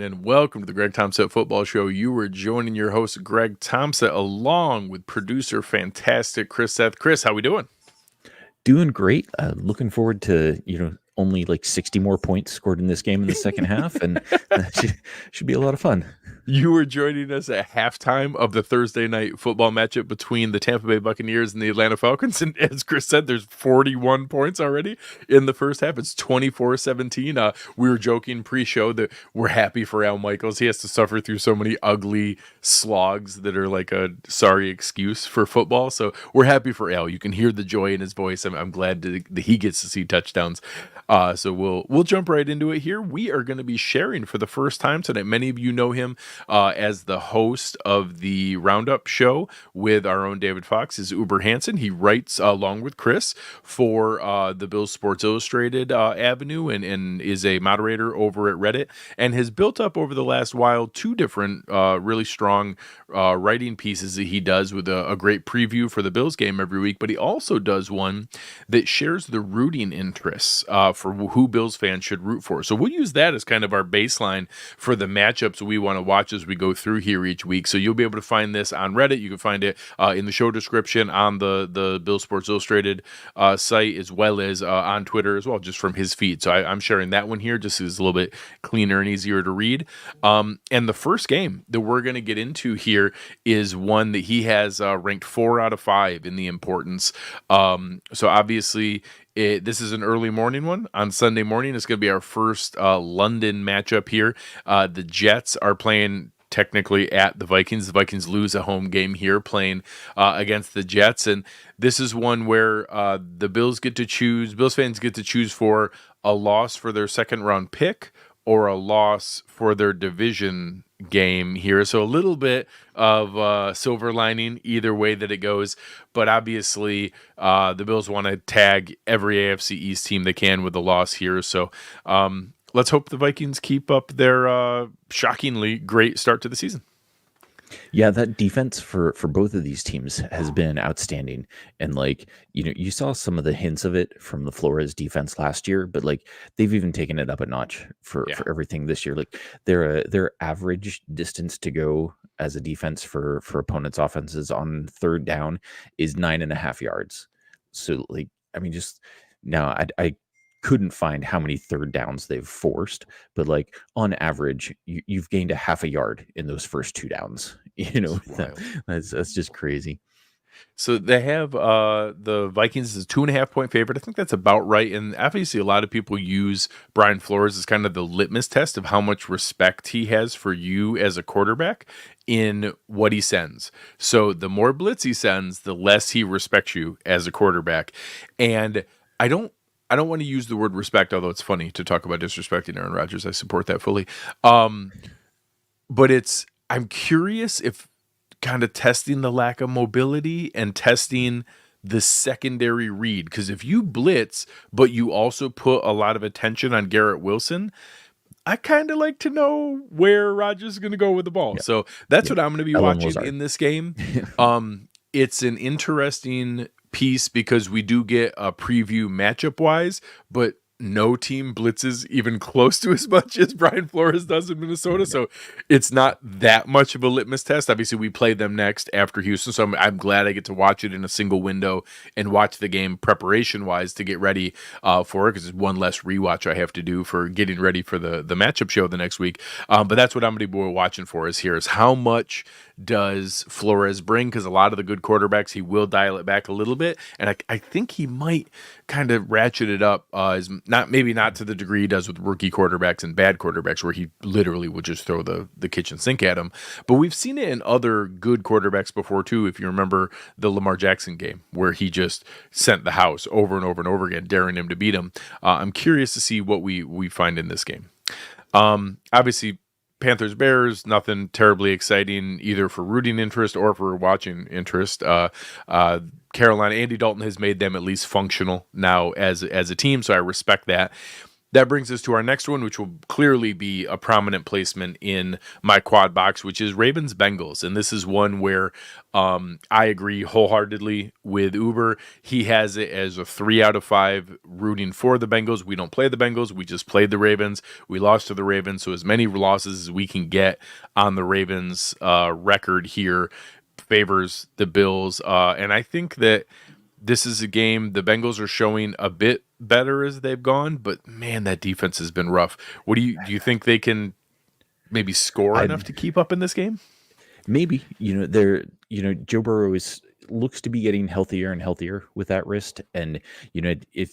and welcome to the Greg Tompsett Football Show. You are joining your host, Greg Tompsett, along with producer fantastic Chris Seth. Chris, how we doing? Doing great. Looking forward to, only like 60 more points scored in this game in the second half, and that should be a lot of fun. You were joining us at halftime of the Thursday night football matchup between the Tampa Bay Buccaneers and the Atlanta Falcons. And as Chris said, there's 41 points already in the first half. It's 24-17. We were joking pre-show that we're happy for Al Michaels. He has to suffer through so many ugly slogs that are like a sorry excuse for football. So we're happy for Al. You can hear the joy in his voice. I'm glad that he gets to see touchdowns. So we'll jump right into it here. We are going to be sharing for the first time tonight. Many of you know him as the host of the Roundup show with our own David Fox, is Uber Hansen. He writes along with Chris for the Bills Sports Illustrated avenue and is a moderator over at Reddit, and has built up over the last while two different really strong writing pieces that he does with a great preview for the Bills game every week. But he also does one that shares the rooting interests for who Bills fans should root for. So we'll use that as kind of our baseline for the matchups we want to watch as we go through here each week. So you'll be able to find this on Reddit. You can find it in the show description on the Bill Sports Illustrated site, as well as on Twitter as well, just from his feed. So I'm sharing that one here just as a little bit cleaner and easier to read. And the first game that we're going to get into here is one that he has ranked 4 out of 5 in the importance. So obviously, this is an early morning one on Sunday morning. It's going to be our first London matchup here. The Jets are playing technically at the Vikings. The Vikings lose a home game here playing against the Jets. And this is one where the Bills fans get to choose for a loss for their second round pick or a loss for their division game here. So a little bit of silver lining either way that it goes. But obviously, the Bills want to tag every AFC East team they can with a loss here. So let's hope the Vikings keep up their shockingly great start to the season. Yeah, that defense for both of these teams has been outstanding. And you saw some of the hints of it from the Flores defense last year, but they've even taken it up a notch for everything this year. Their average distance to go as a defense for opponents' offenses on third down is 9.5 yards. So just now I couldn't find how many third downs they've forced, but on average, you've gained a half a yard in those first 2 downs. That's just crazy. So they have the Vikings as a 2.5 point favorite. I think that's about right. And obviously, a lot of people use Brian Flores as kind of the litmus test of how much respect he has for you as a quarterback in what he sends. So the more blitz he sends, the less he respects you as a quarterback. And I don't want to use the word respect, although it's funny to talk about disrespecting Aaron Rodgers. I support that fully. But I'm curious if kind of testing the lack of mobility and testing the secondary read. Because if you blitz, but you also put a lot of attention on Garrett Wilson, I kind of like to know where Rodgers is going to go with the ball. Yep. So that's what I'm going to be watching in this game. It's an interesting piece because we do get a preview matchup wise, but no team blitzes even close to as much as Brian Flores does in Minnesota. So it's not that much of a litmus test. Obviously, we play them next after Houston. So I'm glad I get to watch it in a single window and watch the game preparation wise to get ready for it, because it's one less rewatch I have to do for getting ready for the matchup show the next week. But that's what I'm going to be watching for is how much does Flores bring, because a lot of the good quarterbacks, he will dial it back a little bit. And I think he might kind of ratchet it up maybe not to the degree he does with rookie quarterbacks and bad quarterbacks, where he literally would just throw the kitchen sink at him. But we've seen it in other good quarterbacks before too. If you remember the Lamar Jackson game, where he just sent the house over and over and over again, daring him to beat him. I'm curious to see what we find in this game. Obviously, Panthers Bears, nothing terribly exciting either for rooting interest or for watching interest. Carolina, Andy Dalton has made them at least functional now as a team, so I respect that. That brings us to our next one, which will clearly be a prominent placement in my quad box, which is Ravens Bengals. And this is one where I agree wholeheartedly with Uber. He has it as a 3 out of 5 rooting for the Bengals. We don't play the Bengals. We just played the Ravens. We lost to the Ravens. So as many losses as we can get on the Ravens record here favors the Bills. And I think that this is a game the Bengals are showing a bit better as they've gone, but man, that defense has been rough. What do you think they can maybe score I enough to keep up in this game? maybe Joe Burrow looks to be getting healthier and healthier with that wrist, and if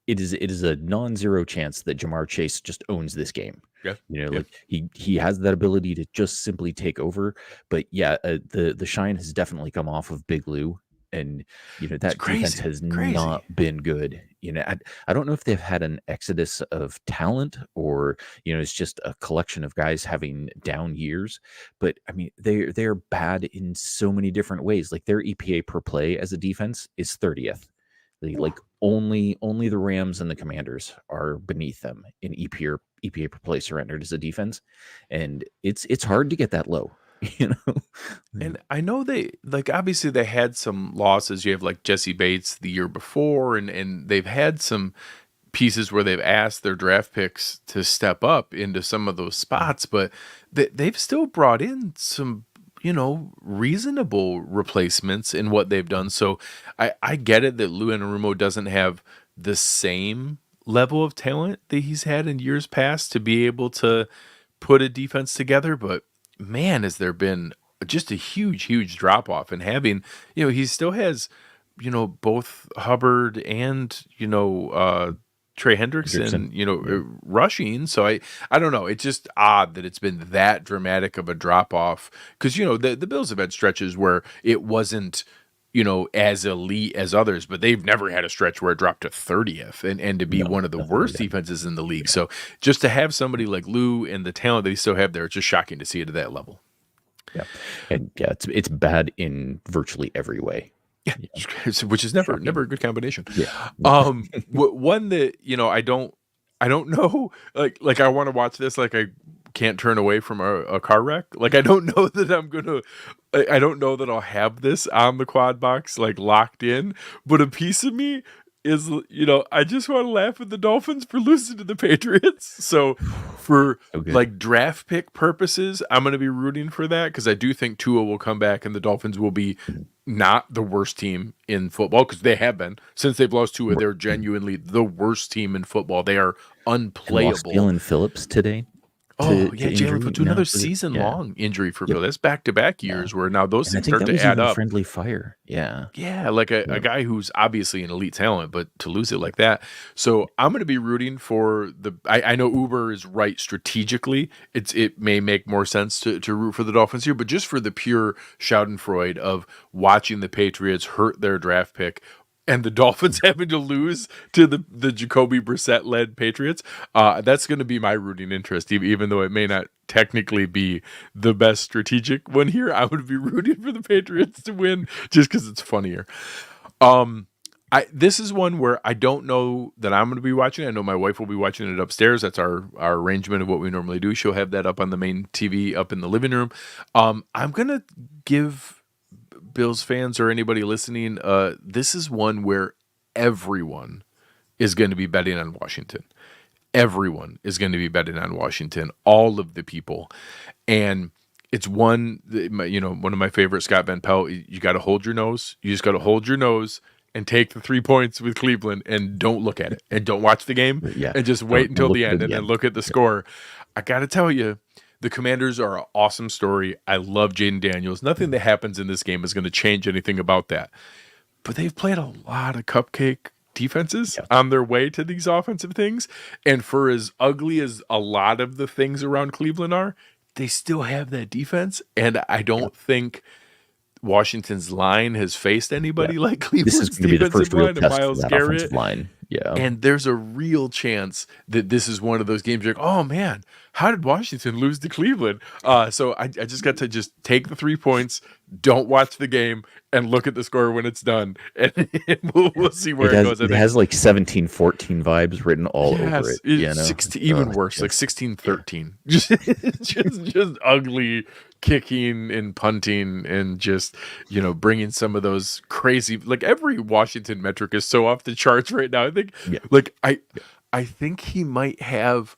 it is a non-zero chance that Jamar Chase just owns this game. Yeah, yeah. Like he has that ability to just simply take over. But yeah, the shine has definitely come off of Big Lou, and It's that defense crazy, has crazy. not been good. I don't know if they've had an exodus of talent, or it's just a collection of guys having down years. But I mean, they're bad in so many different ways. Like their EPA per play as a defense is 30th. Like only the Rams and the Commanders are beneath them in EPA per play surrendered as a defense, and it's hard to get that low. you know. And I know they like obviously they had some losses. You have like Jesse Bates the year before, and they've had some pieces where they've asked their draft picks to step up into some of those spots, but they've still brought in some, reasonable replacements in what they've done. So I get it that Lou Anarumo doesn't have the same level of talent that he's had in years past to be able to put a defense together, but man, has there been just a huge, huge drop off and having, he still has, both Hubbard and, Trey Hendrickson. Hendrickson, Yeah. rushing. So I don't know. It's just odd that it's been that dramatic of a drop off because, the Bills have had stretches where it wasn't, as elite as others, but they've never had a stretch where it dropped to 30th and to be No, one of the nothing like worst that. defenses in the league. Yeah. So just to have somebody like Lou and the talent that he still have there, it's just shocking to see it at that level. Yeah. And yeah, it's bad in virtually every way. Yeah, Yeah. which is never Shocking. a good combination. Yeah. No. One that I don't know. Like I want to watch this. Like I can't turn away from a car wreck. Like I don't know that I'm gonna. I don't know that I'll have this on the quad box like locked in. But a piece of me is, I just want to laugh at the Dolphins for losing to the Patriots. So for So good. like draft pick purposes, I'm going to be rooting for that because I do think Tua will come back and the Dolphins will be not the worst team in football because they have been since they've lost Tua. They're genuinely the worst team in football. They are And lost unplayable. Jalen Phillips today Oh to yeah, Jalen injury put to now. another Yeah. season-long injury for Yep. Phil. That's back-to-back Yeah. years where now those And I things think start that to was add even up. friendly fire. Yeah. Yeah, like a Yeah. guy who's obviously an elite talent, but to lose it like that. So I'm going to be rooting for I know Uber is right strategically. It may make more sense to root for the Dolphins here, but just for the pure Schadenfreude of watching the Patriots hurt their draft pick and the Dolphins having to lose to the Jacoby Brissett led Patriots, that's going to be my rooting interest, even though it may not technically be the best strategic one here. I would be rooting for the Patriots to win just because it's funnier. This is one where I don't know that I'm going to be watching. I know my wife will be watching it upstairs. That's our arrangement of what we normally do. She'll have that up on the main TV up in the living room. I'm going to give Bills fans or anybody listening, this is one where everyone is going to be betting on Washington. Everyone is going to be betting on Washington. All of the people, and it's one. One of my favorite Scott Van Pelt. You got to hold your nose. You just got to hold your nose and take the 3 points with Cleveland, and don't look at it, and don't watch the game, Yeah. and just wait Don't until look the at end, it and then again. look at the Yeah. score. I got to tell you. The Commanders are an awesome story. I love Jaden Daniels. Nothing that happens in this game is going to change anything about that. But they've played a lot of cupcake defenses Yeah. on their way to these offensive things. And for as ugly as a lot of the things around Cleveland are, they still have that defense. And I Yeah. don't think Washington's line has faced Yeah. anybody like This is Cleveland's going to be the defensive first real line and test for Myles that offensive Garrett. line. Yeah. And there's a real chance that this is one of those games you're like, oh man, how did Washington lose to Cleveland? So I just got to just take the 3 points, don't watch the game, and look at the score when it's done. And we'll see where it goes. I It think has like 17-14 vibes written all over yes, it, you it's know? 16, even worse, like Just 16-13. Just ugly kicking and punting and just, bringing some of those crazy, like every Washington metric is so off the charts right now. I think yeah. like I think he might have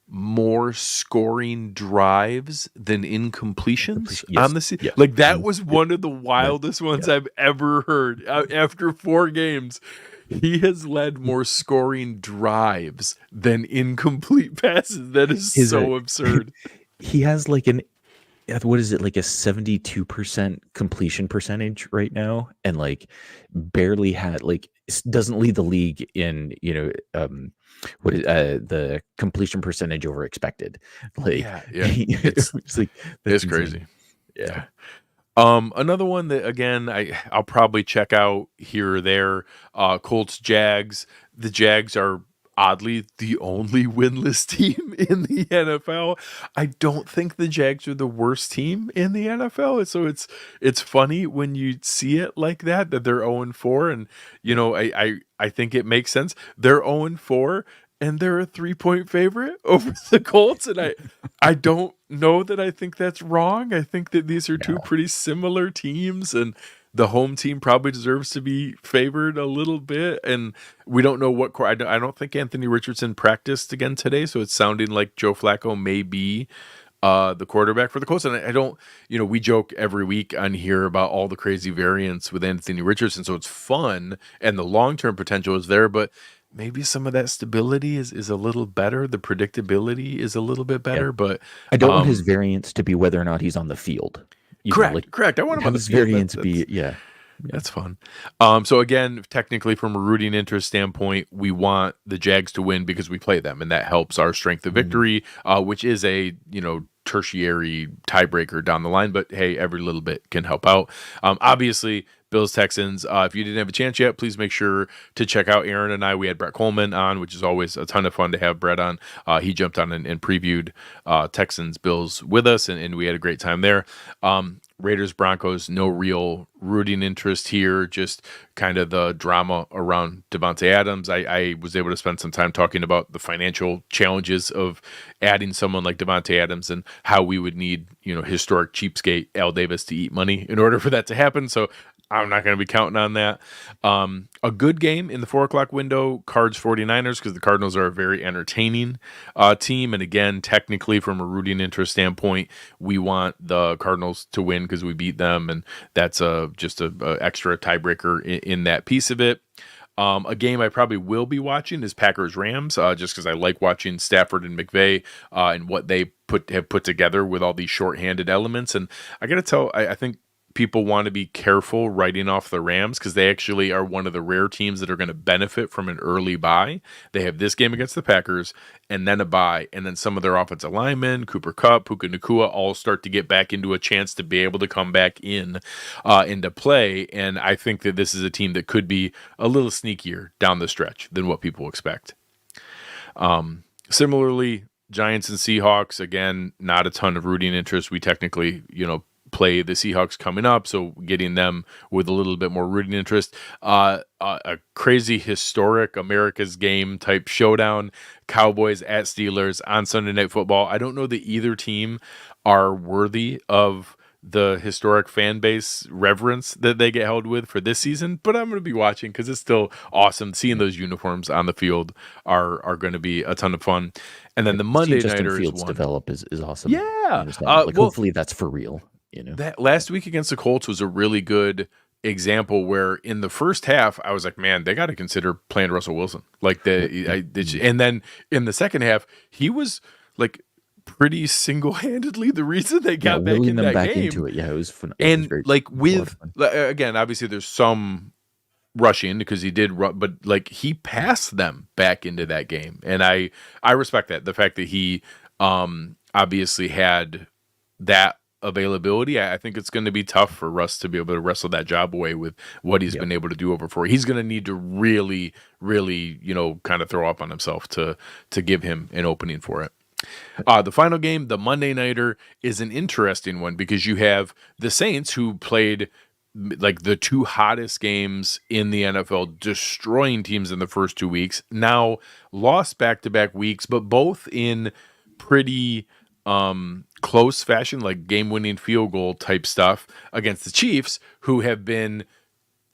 more scoring drives than incompletions Yes. on the season. Yeah. Like that was one of the That wildest ones yeah. I've ever heard. After 4 games, he has led more scoring drives than incomplete passes. That is His so absurd. he has like what is it, like a 72% completion percentage right now, and like barely had like doesn't lead the league in what is the completion percentage over expected. Like Yeah, yeah. It's it's like that's it's insane. crazy. Yeah. Yeah. Another one that again I'll probably check out here or there. Colts Jags. The Jags are oddly the only winless team in the NFL. I don't think the Jags are the worst team in the NFL. So it's funny when you see it like that they're 0-4, and I think it makes sense. They're 0-4 and they're a 3-point favorite over the Colts, and I don't know that I think that's wrong. I think that these are two No. pretty similar teams, and the home team probably deserves to be favored a little bit. And we don't know what I don't think Anthony Richardson practiced again today, so it's sounding like Joe Flacco may be the quarterback for the Colts. And I don't, we joke every week on here about all the crazy variants with Anthony Richardson, so it's fun and the long-term potential is there, but maybe some of that stability is a little better. The predictability is a little bit Yeah. better, but I don't want his variance to be whether or not he's on the field. correct. I want him on have the his field. variance be yeah. That's fun. So again, technically from a rooting interest standpoint, we want the Jags to win because we play them, and that helps our strength of victory, which is a, tertiary tiebreaker down the line, but hey, every little bit can help out. Obviously, Bills Texans. If you didn't have a chance yet, please make sure to check out Aaron and I. We had Brett Coleman on, which is always a ton of fun to have Brett on. He jumped on and previewed Texans Bills with us, and we had a great time there. Raiders Broncos, no real rooting interest here, just kind of the drama around Davante Adams. I was able to spend some time talking about the financial challenges of adding someone like Davante Adams and how we would need, historic cheapskate Al Davis to eat money in order for that to happen. So I'm not going to be counting on that. A good game in the 4:00 window, Cards 49ers, because the Cardinals are a very entertaining team. And again, technically from a rooting interest standpoint, we want the Cardinals to win because we beat them. And that's just a extra tiebreaker in that piece of it. A game I probably will be watching is Packers-Rams, just because I like watching Stafford and McVay and what they have put together with all these shorthanded elements. And I got to tell, I think people want to be careful writing off the Rams because they actually are one of the rare teams that are going to benefit from an early bye. They have this game against the Packers and then a bye, and then some of their offensive linemen, Cooper Kupp, Puka Nacua, all start to get back into a chance to be able to come back into play. And I think that this is a team that could be a little sneakier down the stretch than what people expect. Similarly, Giants and Seahawks, again, not a ton of rooting interest. We technically, play the Seahawks coming up, so getting them with a little bit more rooting interest. A crazy historic America's game type showdown, Cowboys at Steelers on Sunday Night Football. I don't know that either team are worthy of the historic fan base reverence that they get held with for this season, but I'm going to be watching because it's still awesome. Seeing those uniforms on the field are going to be a ton of fun. And then the Monday nighter is one. Develop is awesome. Yeah. Hopefully that's for real. That last week against the Colts was a really good example where in the first half I was like, man, they got to consider playing Russell Wilson. And then in the second half, he was like pretty single-handedly the reason they got back in that game. Into it. Yeah, it was fun. And again, obviously there's some rushing because he did but like he passed them back into that game. And I respect that. The fact that he obviously had that availability, I think it's going to be tough for Russ to be able to wrestle that job away with what he's Yep. been able to do over 4. He's going to need to really, really, kind of throw up on himself to give him an opening for it. The final game, the Monday Nighter, is an interesting one because you have the Saints, who played like the 2 hottest games in the NFL, destroying teams in the first 2 weeks, now lost back-to-back weeks, but both in pretty close fashion, like game-winning field goal type stuff against the Chiefs, who have been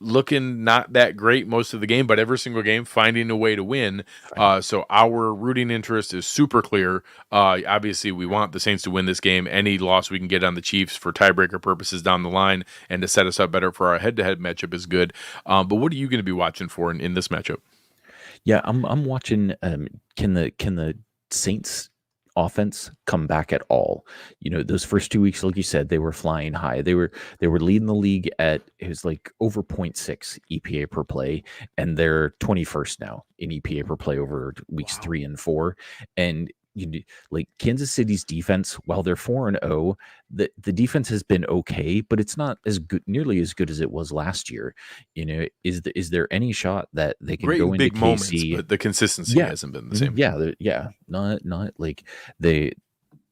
looking not that great most of the game, but every single game finding a way to win. So our rooting interest is super clear. Obviously, we want the Saints to win this game. Any loss we can get on the Chiefs for tiebreaker purposes down the line and to set us up better for our head-to-head matchup is good. But what are you going to be watching for in this matchup? Yeah, I'm watching. Can the Saints offense come back at all? Those first 2 weeks, like you said, they were flying high. They were leading the league at, it was like over 0.6 EPA per play, and they're 21st now in EPA per play over weeks 3 and 4. And like Kansas City's defense, while they're 4-0, the defense has been okay, but it's not as good, nearly as good as it was last year. Is there any shot that they can Great go in into big moments, KC? but the consistency hasn't been the same. Yeah, not like they,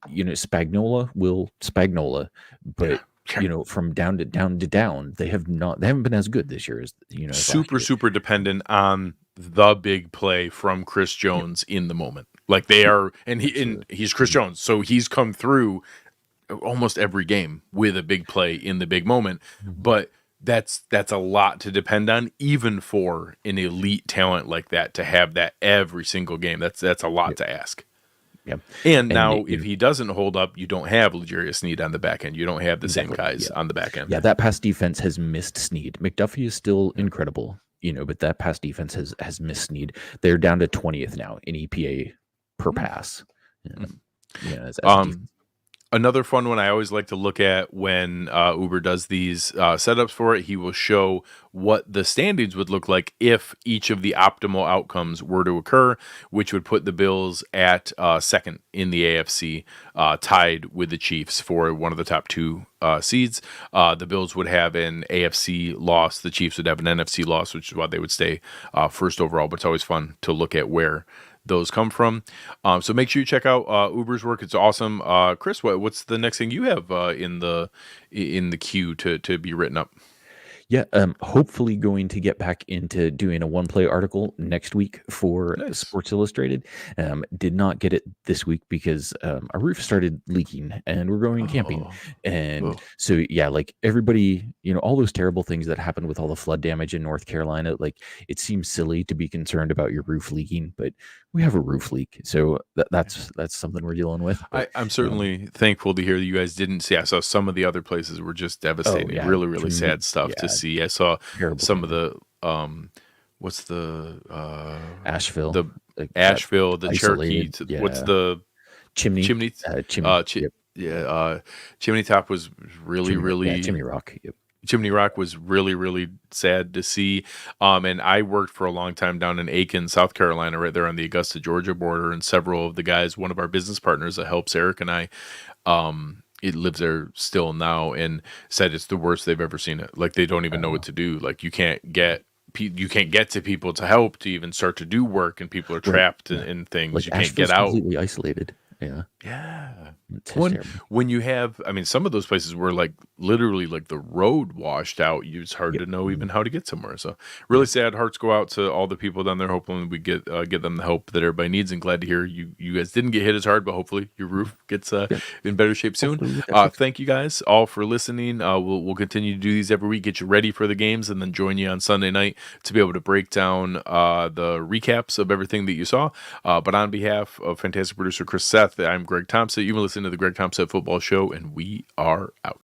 Spagnola will Spagnola, but from down to down, they haven't been as good this year as as last year. Super dependent on the big play from Chris Jones in the moment. Like they are, and he's Chris Jones, so he's come through almost every game with a big play in the big moment. But that's a lot to depend on, even for an elite talent like that, to have that every single game. That's a lot to ask. Yep. And now, if he doesn't hold up, you don't have L'Jarius Sneed on the back end. You don't have the same guys on the back end. Yeah, that pass defense has missed Sneed. McDuffie is still incredible, but that pass defense has missed Sneed. They're down to 20th now in EPA per pass. As Another fun one I always like to look at when Uber does these setups for it, he will show what the standings would look like if each of the optimal outcomes were to occur, which would put the Bills at second in the AFC, tied with the Chiefs for one of the top 2 seeds. The Bills would have an AFC loss. The Chiefs would have an NFC loss, which is why they would stay first overall. But it's always fun to look at where those come from. So make sure you check out Uber's work. It's awesome. Chris, what's the next thing you have in the queue to be written up? Yeah, hopefully going to get back into doing a one-play article next week for Sports Illustrated. Did not get it this week because our roof started leaking and we're going camping. And so, yeah, like everybody, all those terrible things that happened with all the flood damage in North Carolina, like it seems silly to be concerned about your roof leaking, but we have a roof leak. So that's something we're dealing with. But, I'm certainly thankful to hear that you guys didn't see. I saw some of the other places were just devastating. Really, really sad stuff to see. I saw some of the what's the Asheville, the Cherokee. What's the chimney? Chimney Top was really Chimney Rock. Yep. Chimney Rock was really, really sad to see. And I worked for a long time down in Aiken, South Carolina, right there on the Augusta, Georgia border. And several of the guys, one of our business partners that helps Eric and I, it lives there still now, and said it's the worst they've ever seen it. Like they don't even know what to do. Like you can't get to people to help to even start to do work, and people are trapped in things. Like you can't get out. Completely isolated. Yeah. When you have, some of those places were like literally like the road washed out. It's hard to know even how to get somewhere. So really sad. Hearts go out to all the people down there. Hopefully we get them the help that everybody needs. And glad to hear you guys didn't get hit as hard, but hopefully your roof gets in better shape soon. Thank you guys all for listening. We'll continue to do these every week, get you ready for the games, and then join you on Sunday night to be able to break down the recaps of everything that you saw. But on behalf of fantastic producer Chris Seth, I'm Greg Tompsett. You've been listening to the Greg Tompsett Football Show, and we are out.